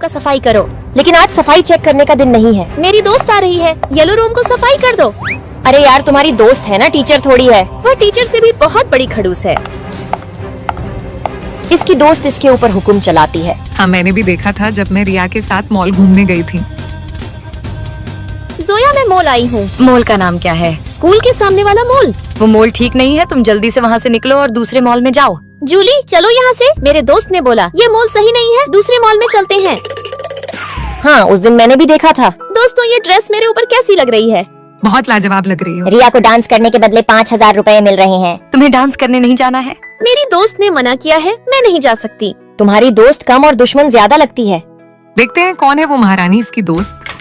का सफाई करो। लेकिन आज सफाई चेक करने का दिन नहीं है। मेरी दोस्त आ रही है, येलो रूम को सफाई कर दो। अरे यार तुम्हारी दोस्त है ना, टीचर थोड़ी है। वह टीचर से भी बहुत बड़ी खड़ूस है। इसकी दोस्त इसके ऊपर हुक्म चलाती है। हाँ, मैंने भी देखा था जब मैं रिया के साथ मॉल घूमने गई थी। जोया, मैं मॉल आई हूँ। मॉल का नाम क्या है? स्कूल के सामने वाला मॉल। वो मॉल ठीक नहीं है, तुम जल्दी से वहाँ से निकलो और दूसरे मॉल में जाओ। जूली, चलो यहाँ से। मेरे दोस्त ने बोला ये मॉल सही नहीं है, दूसरे मॉल में चलते हैं। हाँ, उस दिन मैंने भी देखा था। दोस्तों, ये ड्रेस मेरे ऊपर कैसी लग रही है? बहुत लाजवाब लग रही हो। रिया को डांस करने के बदले 5,000 रुपए मिल रहे हैं। तुम्हें डांस करने नहीं जाना है? मेरी दोस्त ने मना किया है, मैं नहीं जा सकती। तुम्हारी दोस्त कम और दुश्मन ज्यादा लगती है। देखते हैं कौन है वो महारानी इसकी दोस्त।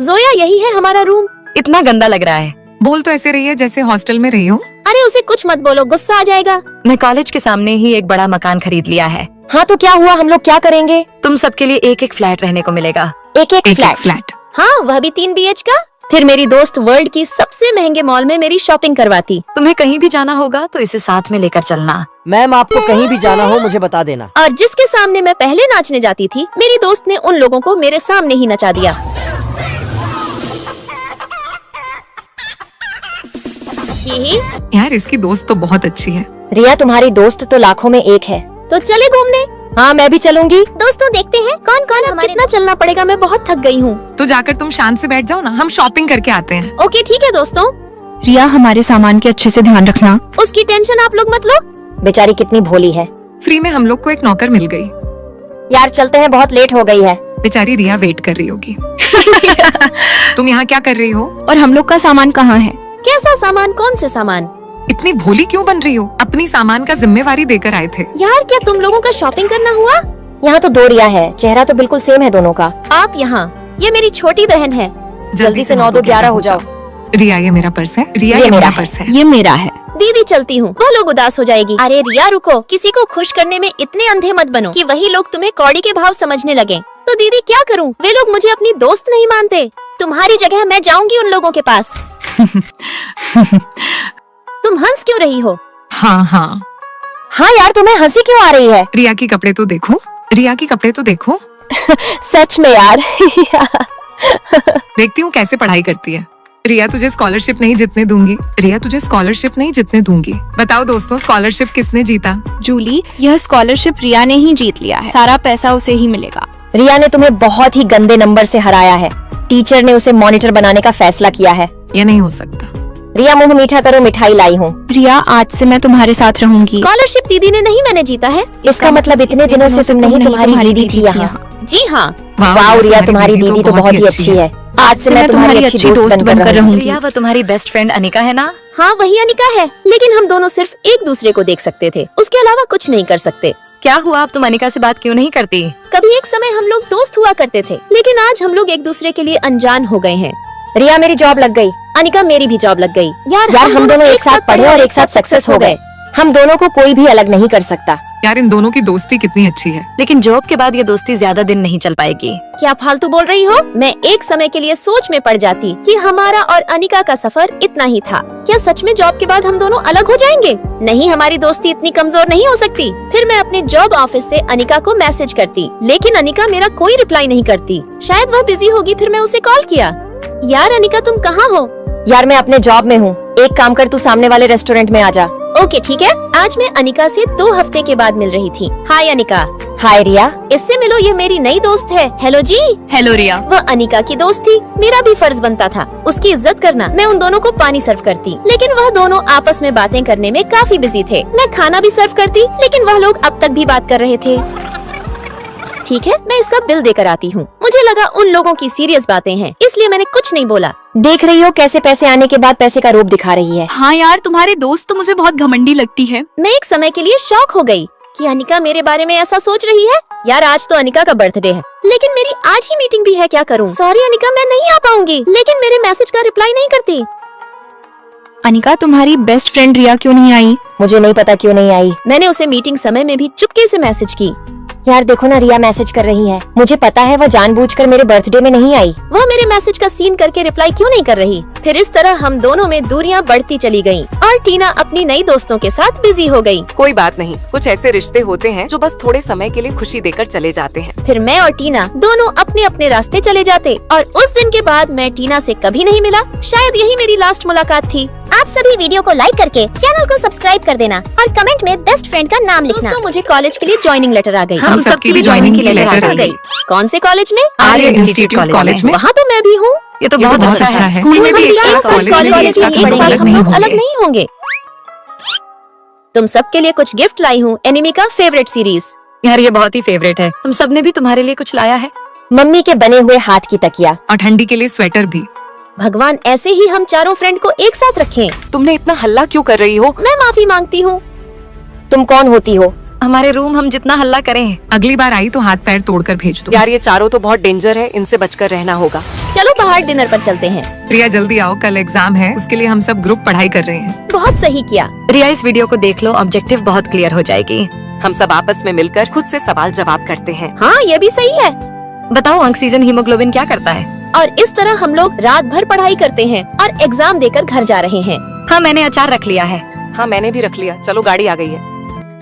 जोया, यही है हमारा रूम। इतना गंदा लग रहा है। बोल तो ऐसे रही है जैसे हॉस्टल में रही हो। अरे उसे कुछ मत बोलो, गुस्सा आ जाएगा। मैं कॉलेज के सामने ही एक बड़ा मकान खरीद लिया है। हाँ तो क्या हुआ, हम लोग क्या करेंगे? तुम सबके लिए एक एक फ्लैट रहने को मिलेगा। एक एक फ्लैट। फ्लैट। हाँ, वह भी 3 BH का। फिर मेरी दोस्त वर्ल्ड की सबसे महंगे मॉल में मेरी शॉपिंग करवाती। तुम्हें कहीं भी जाना होगा तो इसे साथ में लेकर चलना। मैम, आपको कहीं भी जाना हो मुझे बता देना। और जिसके सामने मैं पहले नाचने जाती थी, मेरी दोस्त ने उन लोगों को मेरे सामने ही नचा दिया। ही। यार इसकी दोस्त तो बहुत अच्छी है। रिया तुम्हारी दोस्त तो लाखों में एक है। तो चले घूमने। हाँ, मैं भी चलूंगी। दोस्तों, देखते हैं कौन कौन हमारे। कितना चलना पड़ेगा, मैं बहुत थक गई हूँ। तो जाकर तुम शांत से बैठ जाओ ना, हम शॉपिंग करके आते हैं। ओके ठीक है दोस्तों। रिया, हमारे सामान के अच्छे से ध्यान रखना। उसकी टेंशन आप लोग मत लो। बेचारी कितनी भोली है। फ्री में हम लोग को एक नौकर मिल गई। यार चलते हैं, बहुत लेट हो गई है। बेचारी रिया वेट कर रही होगी। तुम यहाँ क्या कर रही हो? और हम लोग का सामान कहाँ है? कैसा सामान? कौन से सामान? इतनी भोली क्यों बन रही हो? अपनी सामान का जिम्मेवारी देकर आए थे। यार, क्या तुम लोगों का शॉपिंग करना हुआ? यहाँ तो 2 रिया है, चेहरा तो बिल्कुल सेम है दोनों का। आप यहाँ, ये मेरी छोटी बहन है। जल्दी से 9 2 11 हो जाओ। रिया, ये मेरा पर्स है। रिया, ये ये मेरा मेरा पर्स है। ये मेरा है। दीदी चलती हूँ, वह लोग उदास हो जाएगी। अरे रिया रुको, किसी को खुश करने में इतने अंधे मत बनो कि वही लोग तुम्हें कौड़ी के भाव समझने लगे। तो दीदी क्या करूँ, वे लोग मुझे अपनी दोस्त नहीं मानते। तुम्हारी जगह मैं जाऊंगी उन लोगों के पास। तुम हंस क्यों रही हो? हाँ हाँ हाँ यार, तुम्हें हंसी क्यों आ रही है? रिया की कपड़े तो देखो, रिया की कपड़े तो देखो। सच में यार। देखती हूँ कैसे पढ़ाई करती है। रिया तुझे स्कॉलरशिप नहीं जितने दूंगी। रिया तुझे स्कॉलरशिप नहीं जितने दूंगी। बताओ दोस्तों, स्कॉलरशिप किसने जीता? जूली, यह स्कॉलरशिप रिया ने ही जीत लिया है। सारा पैसा उसे ही मिलेगा। रिया ने तुम्हें बहुत ही गंदे नंबर से हराया है। टीचर ने उसे मॉनिटर बनाने का फैसला किया है। ये नहीं हो सकता। रिया, मुंह मीठा करो, मिठाई लाई हूँ। रिया, आज से मैं तुम्हारे साथ रहूंगी। स्कॉलरशिप दीदी ने नहीं, मैंने जीता है। इसका मतलब इतने दिनों से तुम नहीं, तुम्हारी दीदी थी यहाँ। जी हाँ। वाह रिया, तुम्हारी दीदी तो बहुत ही अच्छी है। आज से मैं तुम्हारी अच्छी दोस्त बनकर रहूंगी। रिया, वो तुम्हारी बेस्ट फ्रेंड अनिका है ना? हाँ, वही अनिका है। लेकिन हम दोनों सिर्फ एक दूसरे को देख सकते थे, उसके अलावा कुछ नहीं कर सकते। क्या हुआ, अब तुम अनिका से बात क्यों नहीं करती? कभी एक समय हम लोग दोस्त हुआ करते थे, लेकिन आज हम लोग एक दूसरे के लिए अनजान हो गए हैं। रिया, मेरी जॉब लग गई। अनिका, मेरी भी जॉब लग गई। यार हम दोनों एक साथ पढ़े और एक साथ सक्सेस हो गए। हम दोनों को कोई भी अलग नहीं कर सकता। यार इन दोनों की दोस्ती कितनी अच्छी है। लेकिन जॉब के बाद ये दोस्ती ज्यादा दिन नहीं चल पाएगी। क्या फालतू बोल रही हो? मैं एक समय के लिए सोच में पड़ जाती कि हमारा और अनिका का सफर इतना ही था। क्या सच में जॉब के बाद हम दोनों अलग हो जाएंगे? नहीं, हमारी दोस्ती इतनी कमजोर नहीं हो सकती। फिर मैं अपने जॉब ऑफिस से अनिका को मैसेज करती, लेकिन अनिका मेरा कोई रिप्लाई नहीं करती। शायद वह बिजी होगी, फिर मैं उसे कॉल किया। यार अनिका, तुम कहाँ हो? यार मैं अपने जॉब में हूँ। एक काम कर, तू सामने वाले रेस्टोरेंट में आ जा। ओके ठीक है। आज मैं अनिका से 2 हफ्ते के बाद मिल रही थी। हाय अनिका। हाय रिया। इससे मिलो, ये मेरी नई दोस्त है। हेलो जी। हेलो रिया। वह अनिका की दोस्त थी। मेरा भी फर्ज बनता था उसकी इज्जत करना। मैं उन दोनों को पानी सर्व करती, लेकिन वह दोनों आपस में बातें करने में काफी बिजी थे। मैं खाना भी सर्व करती, लेकिन वह लोग अब तक भी बात कर रहे थे। ठीक है, मैं इसका बिल देकर आती हूँ। मुझे लगा उन लोगों की सीरियस बातें हैं, इसलिए मैंने कुछ नहीं बोला। देख रही हो कैसे पैसे आने के बाद पैसे का रूप दिखा रही है। हाँ यार, तुम्हारी दोस्त तो मुझे बहुत घमंडी लगती है। मैं एक समय के लिए शॉक हो गई कि अनिका मेरे बारे में ऐसा सोच रही है। यार आज तो अनिका का बर्थडे है, लेकिन मेरी आज ही मीटिंग भी है। क्या करूँ? सॉरी अनिका, मैं नहीं आ पाऊंगी। लेकिन मेरे मैसेज का रिप्लाई नहीं करती। अनिका, तुम्हारी बेस्ट फ्रेंड रिया क्यों नहीं आई? मुझे नहीं पता क्यों नहीं आई। मैंने उसे मीटिंग समय में भी चुपके से मैसेज की। यार देखो ना, रिया मैसेज कर रही है। मुझे पता है वो जानबूझकर मेरे बर्थडे में नहीं आई। वह मेरे मैसेज का सीन करके रिप्लाई क्यों नहीं कर रही? फिर इस तरह हम दोनों में दूरियां बढ़ती चली गयीं और टीना अपनी नई दोस्तों के साथ बिजी हो गई। कोई बात नहीं, कुछ ऐसे रिश्ते होते हैं जो बस थोड़े समय के लिए खुशी देकर चले जाते हैं। फिर मैं और टीना दोनों अपने अपने रास्ते चले जाते और उस दिन के बाद मैं टीना से कभी नहीं मिला। शायद यही मेरी लास्ट मुलाकात थी। आप सभी वीडियो को लाइक करके चैनल को सब्सक्राइब कर देना और कमेंट में बेस्ट फ्रेंड का नाम लिखना। दोस्तों, मुझे कॉलेज के लिए ज्वाइनिंग लेटर आ गई। हम सबकी भी ज्वाइनिंग की लेटर आ गई। कौन से कॉलेज में? आर्य इंस्टीट्यूट कॉलेज में। वहाँ तो मैं भी हूँ। ये तो ये बहुत तो अच्छा है। स्कूल में भी एक हम साथ, कॉलेज में भी कॉलेज एक साथ, में एक हम साथ अलग हम नहीं लोग अलग होंगे। नहीं होंगे। तुम सबके लिए कुछ गिफ्ट लाई हूँ। एनिमी का फेवरेट सीरीज। यार ये बहुत ही फेवरेट है। हम सब ने भी तुम्हारे लिए कुछ लाया है। मम्मी के बने हुए हाथ की तकिया। और ठंडी के लिए स्वेटर भी। भगवान ऐसे ही हम चारों फ्रेंड को एक साथ रखें। तुमने इतना हल्ला क्यों कर रही हो? मैं माफी मांगती हूँ। तुम कौन होती हो? हमारे रूम हम जितना हल्ला करें। अगली बार आई तो हाथ पैर तोड़कर भेज दो। यार ये चारों तो बहुत डेंजर है, इनसे बचकर रहना होगा। चलो बाहर डिनर पर चलते हैं। प्रिया जल्दी आओ, कल एग्जाम है, उसके लिए हम सब ग्रुप पढ़ाई कर रहे हैं। बहुत सही किया। रिया इस वीडियो को देख लो, ऑब्जेक्टिव बहुत क्लियर हो जाएगी। हम सब आपस में मिलकर खुद से सवाल जवाब करते हैं। हाँ, ये भी सही है। बताओ ऑक्सीजन हीमोग्लोबिन क्या करता है? और इस तरह हम लोग रात भर पढ़ाई करते हैं और एग्जाम देकर घर जा रहे हैं। हाँ मैंने अचार रख लिया है। हाँ मैंने भी रख लिया। चलो गाड़ी आ गई है।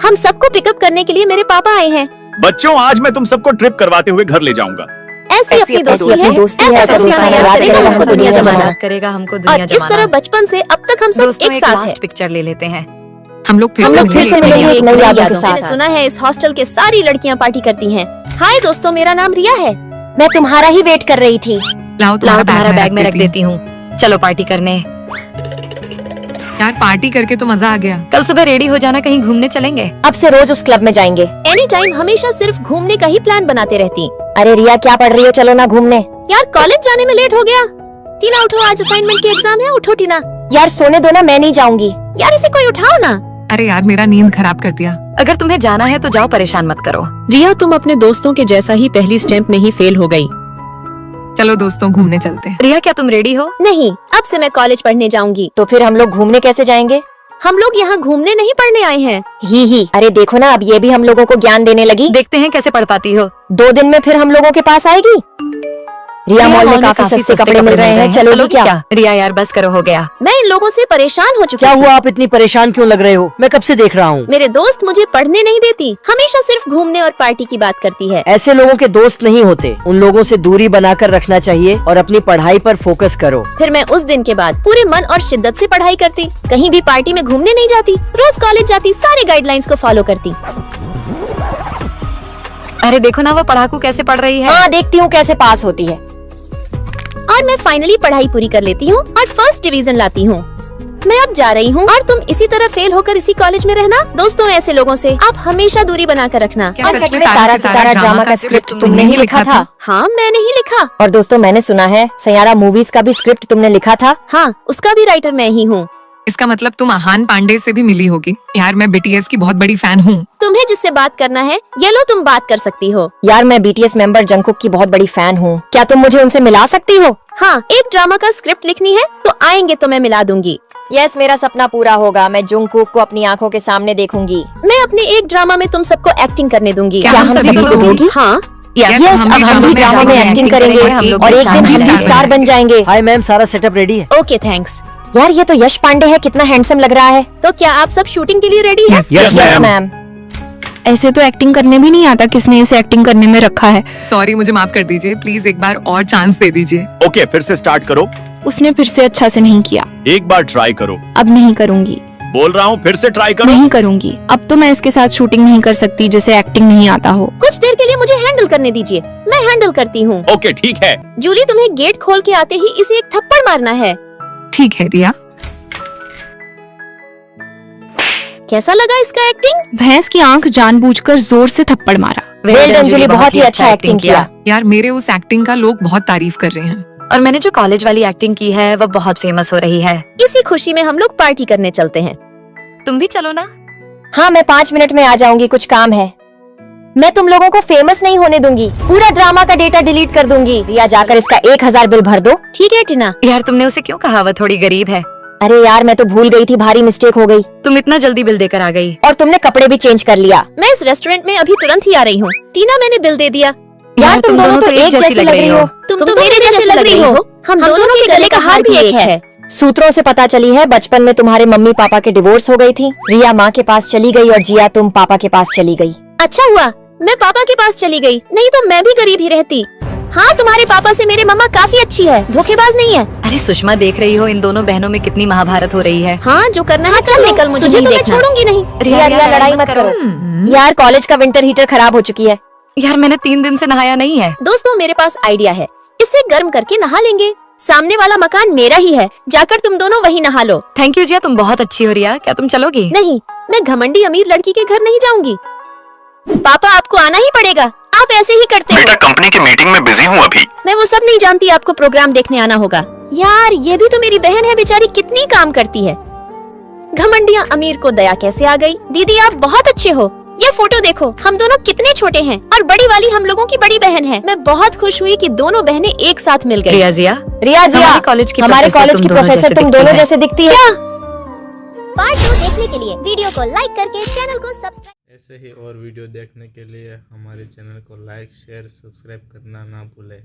हम सबको पिकअप करने के लिए मेरे पापा आए हैं। बच्चों, आज मैं तुम सबको ट्रिप करवाते हुए घर ले जाऊंगा। ऐसी अपनी दोस्ती है। दोस्ती है, ऐसा ऐसा दोस्ताना दोस्ताना याद याद करेगा करेगा हमको हमको दुनिया दुनिया जमाना। जमाना। करेगा हमको दुनिया और इस तरह बचपन से अब तक हम सब दोस्तों एक एक साथ हैं। लास्ट पिक्चर ले लेते हैं। हम लोग हम लोग फिर से मिलेंगे एक नई यादों के मैंने साथ। सुना है इस हॉस्टल के सारी लड़कियां पार्टी करती हैं। हाय दोस्तों, मेरा नाम रिया है। मैं तुम्हारा ही वेट कर रही थी। लाओ तुम्हारा बैग में रख देती हूँ। चलो पार्टी करने। यार पार्टी करके तो मजा आ गया। कल सुबह रेडी हो जाना, कहीं घूमने चलेंगे। अब से रोज उस क्लब में जाएंगे। एनी टाइम हमेशा सिर्फ घूमने का ही प्लान बनाते रहती। अरे रिया क्या पढ़ रही हो? चलो ना घूमने। यार कॉलेज जाने में लेट हो गया। टीना उठो, आज असाइनमेंट की एग्जाम है। उठो टीना। यार सोने दो ना, मैं नहीं जाऊंगी। यार इसे कोई उठाओ ना। अरे यार मेरा नींद खराब कर दिया। अगर तुम्हें जाना है तो जाओ, परेशान मत करो। रिया, तुम अपने दोस्तों के जैसा ही पहली स्टेप में ही फेल हो गई। चलो दोस्तों घूमने चलते हैं। रिया क्या तुम रेडी हो? नहीं, अब से मैं कॉलेज पढ़ने जाऊंगी। तो फिर हम लोग घूमने कैसे जाएंगे? हम लोग यहाँ घूमने नहीं पढ़ने आए हैं। ही। अरे देखो ना, अब ये भी हम लोगों को ज्ञान देने लगी। देखते हैं कैसे पढ़ पाती हो। 2 दिन में फिर हम लोगों के पास आएगी। रिया मॉल में काफी सस्ते कपड़े मिल रहे हैं, चलोगी क्या? रिया यार बस करो, हो गया। मैं इन लोगों से परेशान हो चुकी क्या हूँ। हुआ? आप इतनी परेशान क्यों लग रहे हो? मैं कब से देख रहा हूँ। मेरे दोस्त मुझे पढ़ने नहीं देती, हमेशा सिर्फ घूमने और पार्टी की बात करती है। ऐसे लोगों के दोस्त नहीं होते। उन लोगों से दूरी बनाकर रखना चाहिए और अपनी पढ़ाई पर फोकस करो। फिर मैं उस दिन के बाद पूरे मन और शिद्दत से पढ़ाई करती। कहीं भी पार्टी में घूमने नहीं जाती। रोज कॉलेज जाती, सारे गाइडलाइंस को फॉलो करती। अरे देखो ना वो पढ़ाकू कैसे पढ़ रही है। हाँ देखती हूँ कैसे पास होती है। और मैं फाइनली पढ़ाई पूरी कर लेती हूँ और फर्स्ट डिवीजन लाती हूँ। मैं अब जा रही हूँ और तुम इसी तरह फेल होकर इसी कॉलेज में रहना। दोस्तों, ऐसे लोगों से आप हमेशा दूरी बनाकर रखना। क्या और सच में तारा सितारा ड्रामा का स्क्रिप्ट तुमने ही लिखा था? हाँ, मैंने ही लिखा। और दोस्तों मैंने सुना है सयारा मूवीज का भी स्क्रिप्ट तुमने लिखा था। हाँ, उसका भी राइटर मैं ही हूँ। इसका मतलब तुम आहान पांडे से भी मिली होगी। यार मैं बीटीएस की बहुत बड़ी फैन हूँ। तुम्हें जिससे बात करना है ये लो, तुम बात कर सकती हो। यार मैं बीटीएस मेंबर जंगकुक की बहुत बड़ी फैन हूँ। क्या तुम मुझे उनसे मिला सकती हो? हाँ, एक ड्रामा का स्क्रिप्ट लिखनी है तो आएंगे तो मैं मिला दूंगी। यस, मेरा सपना पूरा होगा। मैं जंगकुक को अपनी आंखों के सामने देखूंगी। मैं अपने एक ड्रामा में तुम सबको एक्टिंग करने दूंगी। क्या क्या हम सभी को दोगी? हाँ। यस, अब हम भी ड्रामा में एक्टिंग करेंगे और एक दिन हम भी स्टार बन जाएंगे। हाय मैम, सारा सेटअप रेडी है। Okay, thanks. यार ये तो यश पांडे है, कितना हैंडसम लग रहा है। तो क्या आप सब शूटिंग के लिए रेडी हैं? Yes, yes ma'am. मैम। ऐसे तो एक्टिंग करने भी नहीं आता, किसने इसे एक्टिंग करने में रखा है। सॉरी, मुझे माफ कर दीजिए। प्लीज एक बार और चांस दे दीजिए। ओके, फिर से स्टार्ट करो। उसने फिर से अच्छा से नहीं किया। एक बार ट्राई करो। अब नहीं करूंगी। बोल रहा हूँ, फिर से ट्राई करो। नहीं करूंगी। अब तो मैं इसके साथ शूटिंग नहीं कर सकती जिसे एक्टिंग नहीं आता हो। कुछ देर के लिए मुझे हैंडल करने दीजिए, मैं हैंडल करती हूँ। ओके ठीक है। जूली, तुम्हें गेट खोल के आते ही इसे एक थप्पड़ मारना है। ठीक है रिया। कैसा लगा इसका एक्टिंग? भैंस की आंख जानबूझकर जोर से थप्पड़ मारा। वेल डन जूली, बहुत ही अच्छा एक्टिंग किया। यार मेरे उस एक्टिंग का लोग बहुत तारीफ कर रहे हैं। और मैंने जो कॉलेज वाली एक्टिंग की है वो बहुत फेमस हो रही है। इसी खुशी में हम लोग पार्टी करने चलते हैं। तुम भी चलो ना। हाँ मैं 5 मिनट में आ जाऊंगी, कुछ काम है। मैं तुम लोगों को फेमस नहीं होने दूंगी। पूरा ड्रामा का डेटा डिलीट कर दूंगी। रिया जाकर इसका 1000 बिल भर दो। ठीक है टीना। यार तुमने उसे क्यों कहा? वो थोड़ी गरीब है। अरे यार मैं तो भूल गई थी, भारी मिस्टेक हो गई। तुम इतना जल्दी बिल देकर आ गई। और तुमने कपड़े भी चेंज कर लिया। मैं इस रेस्टोरेंट में अभी तुरंत ही आ रही हूँ। टीना, मैंने बिल दे दिया। यार तुम दोनों तो एक जैसी लग रही हो। तुम तो मेरे जैसे लग रही हो। हम दोनों के गले का हार भी एक है। सूत्रों से पता चली है बचपन में तुम्हारे मम्मी पापा के डिवोर्स हो गई थी। रिया माँ के पास चली गई और जिया तुम पापा के पास चली गई। अच्छा हुआ मैं पापा के पास चली गई, नहीं तो मैं भी गरीब ही रहती। हाँ, तुम्हारे पापा से मेरे मम्मा काफी अच्छी है, धोखेबाज नहीं है। अरे सुषमा, देख रही हो इन दोनों बहनों में कितनी महाभारत हो रही है। हाँ, जो करना है चल निकल, मुझे तुझे नहीं तो मैं देखना। छोड़ूंगी नहीं। रिया लड़ाई मत करो। यार कॉलेज का विंटर हीटर खराब हो चुकी है। यार मैंने 3 दिन से नहाया नहीं है। दोस्तों, मेरे पास आइडिया है, इससे गर्म करके नहा लेंगे। सामने वाला मकान मेरा ही है, जाकर तुम दोनों वहीं नहा लो। थैंक यू जिया, तुम बहुत अच्छी हो। रिया, क्या तुम चलोगी? नहीं, मैं घमंडी अमीर लड़की के घर नहीं जाऊंगी। पापा, आपको आना ही पड़ेगा, आप ऐसे ही करते हो। बेटा, कंपनी की मीटिंग में बिजी हूँ अभी। मैं वो सब नहीं जानती, आपको प्रोग्राम देखने आना होगा। यार, ये भी तो मेरी बहन है, बेचारी कितनी काम करती है। घमंडियाँ अमीर को दया कैसे आ गई। दीदी, आप बहुत अच्छे हो। ये फोटो देखो, हम दोनों कितने छोटे हैं और बड़ी वाली हम लोगों की बड़ी बहन है। मैं बहुत खुश हुई कि दोनों बहनें एक साथ मिल गई। रिया जिया, हमारे कॉलेज की हमारे कॉलेज की प्रोफेसर तुम दोनों जैसे दिखती है। पार्ट 2 देखने के लिए वीडियो को लाइक करके चैनल को सब्सक्राइब। ऐसे ही और वीडियो देखने के लिए हमारे चैनल को लाइक, शेयर, सब्सक्राइब करना ना भूलें।